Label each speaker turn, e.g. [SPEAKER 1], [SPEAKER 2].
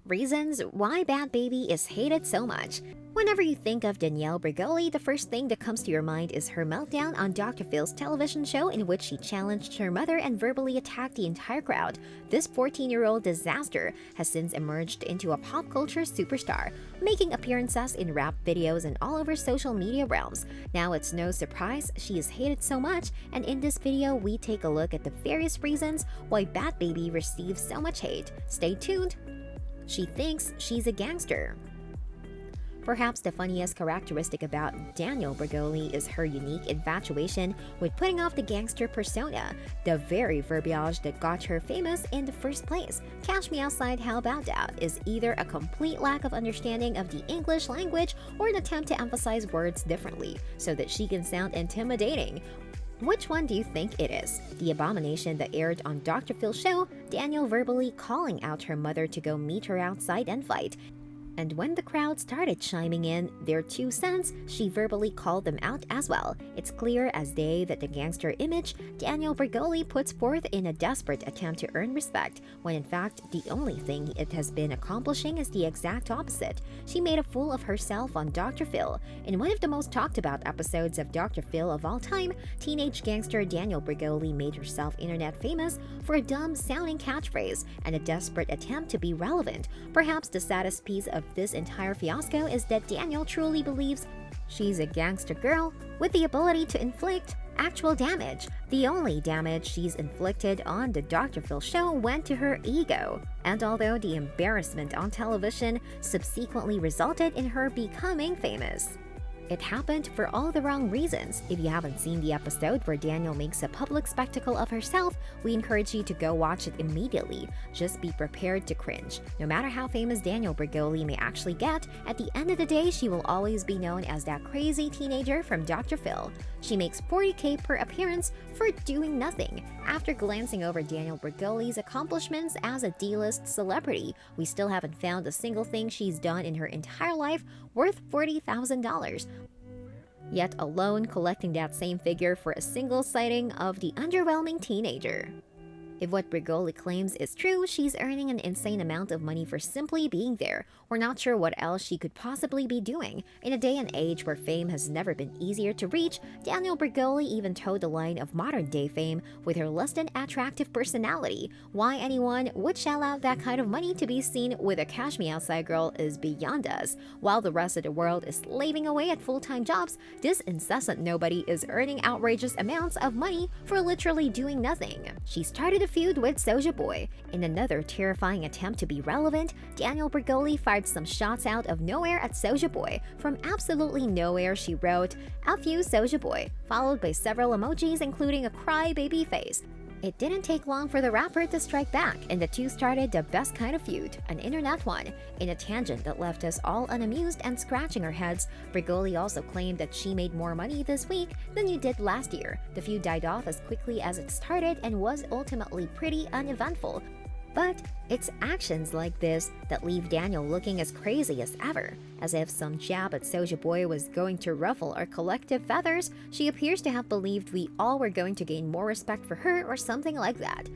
[SPEAKER 1] Reasons why Bhad Bhabie is hated so much. Whenever you think of Danielle Bregoli, the first thing that comes to your mind is her meltdown on Dr. Phil's television show in which she challenged her mother and verbally attacked the entire crowd. This 14-year-old disaster has since emerged into a pop culture superstar, making appearances in rap videos and all over social media realms. Now it's no surprise she is hated so much, and in this video we take a look at the various reasons why Bhad Bhabie receives so much hate. Stay tuned! She thinks she's a gangster. Perhaps the funniest characteristic about Danielle Bregoli is her unique infatuation with putting off the gangster persona, the very verbiage that got her famous in the first place. Catch me outside, how about that? Is either a complete lack of understanding of the English language or an attempt to emphasize words differently so that she can sound intimidating. Which one do you think it is? The abomination that aired on Dr. Phil's show, Danielle verbally calling out her mother to go meet her outside and fight. And when the crowd started chiming in their 2 cents, she verbally called them out as well. It's clear as day that the gangster image Danielle Bregoli puts forth in a desperate attempt to earn respect, when in fact the only thing it has been accomplishing is the exact opposite. She made a fool of herself on Dr. Phil. In one of the most talked about episodes of Dr. Phil of all time, teenage gangster Danielle Bregoli made herself internet famous for a dumb-sounding catchphrase and a desperate attempt to be relevant. Perhaps the saddest piece of this entire fiasco is that Danielle truly believes she's a gangster girl with the ability to inflict actual damage. The only damage she's inflicted on the Dr. Phil show went to her ego. And although the embarrassment on television subsequently resulted in her becoming famous, it happened for all the wrong reasons. If you haven't seen the episode where Danielle makes a public spectacle of herself, we encourage you to go watch it immediately. Just be prepared to cringe. No matter how famous Danielle Bregoli may actually get, at the end of the day, she will always be known as that crazy teenager from Dr. Phil. She makes $40K per appearance for doing nothing. After glancing over Danielle Bregoli's accomplishments as a D-list celebrity, we still haven't found a single thing she's done in her entire life worth $40,000. Yet alone collecting that same figure for a single sighting of the underwhelming teenager. If what Bregoli claims is true, she's earning an insane amount of money for simply being there. We're not sure what else she could possibly be doing. In a day and age where fame has never been easier to reach, Danielle Bregoli even towed the line of modern-day fame with her less than attractive personality. Why anyone would shell out that kind of money to be seen with a Cash Me Outside girl is beyond us. While the rest of the world is slaving away at full-time jobs, this incessant nobody is earning outrageous amounts of money for literally doing nothing. She started a feud with Soulja Boy. In another terrifying attempt to be relevant, Danielle Bregoli fired some shots out of nowhere at Soulja Boy. From absolutely nowhere, she wrote, "F you, Soulja Boy," followed by several emojis including a cry-baby face. It didn't take long for the rapper to strike back, and the two started the best kind of feud, an internet one. In a tangent that left us all unamused and scratching our heads, Bregoli also claimed that she made more money this week than you did last year. The feud died off as quickly as it started and was ultimately pretty uneventful. But it's actions like this that leave Danielle looking as crazy as ever. As if some jab at Soulja Boy was going to ruffle our collective feathers, she appears to have believed we all were going to gain more respect for her or something like that.